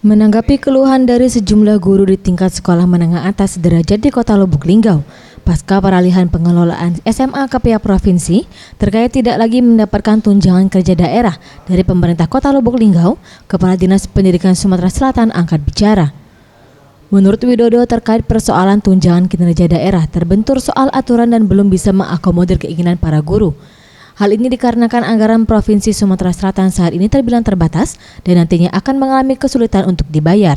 Menanggapi keluhan dari sejumlah guru di tingkat sekolah menengah atas sederajat di Kota Lubuk Linggau, pasca peralihan pengelolaan SMA ke pihak provinsi terkait tidak lagi mendapatkan tunjangan kerja daerah dari pemerintah Kota Lubuk Linggau, Kepala Dinas Pendidikan Sumatera Selatan angkat bicara. Menurut Widodo, terkait persoalan tunjangan kinerja daerah terbentur soal aturan dan belum bisa mengakomodir keinginan para guru. Hal ini dikarenakan anggaran Provinsi Sumatera Selatan saat ini terbilang terbatas dan nantinya akan mengalami kesulitan untuk dibayar.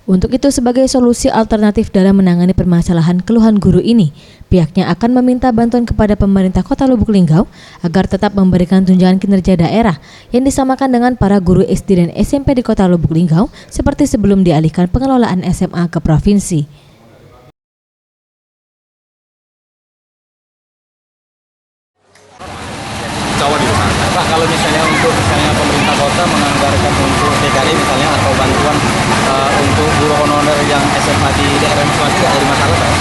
Untuk itu, sebagai solusi alternatif dalam menangani permasalahan keluhan guru ini, pihaknya akan meminta bantuan kepada pemerintah Kota Lubuk Linggau agar tetap memberikan tunjangan kinerja daerah yang disamakan dengan para guru SD dan SMP di Kota Lubuk Linggau seperti sebelum dialihkan pengelolaan SMA ke provinsi. Pak, kalau misalnya pemerintah kota menganggarkan untuk TKD misalnya atau bantuan untuk guru honorer yang SMA di daerah masing-masing tidak ada masalah, Pak?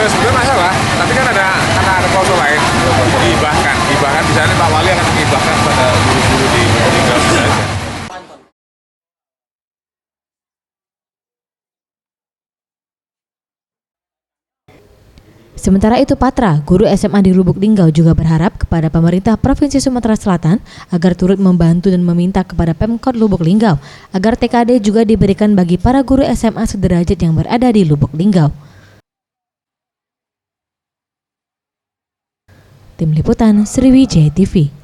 Sebenarnya masalah, tapi kan karena ada klausul lain dihibahkan misalnya Pak Wali akan menghibahkan pada guru-guru di Linggau saja. Sementara itu, Patra, guru SMA di Lubuk Linggau juga berharap kepada pemerintah Provinsi Sumatera Selatan agar turut membantu dan meminta kepada Pemkot Lubuk Linggau agar TKD juga diberikan bagi para guru SMA sederajat yang berada di Lubuk Linggau. Tim Liputan Sriwijaya TV.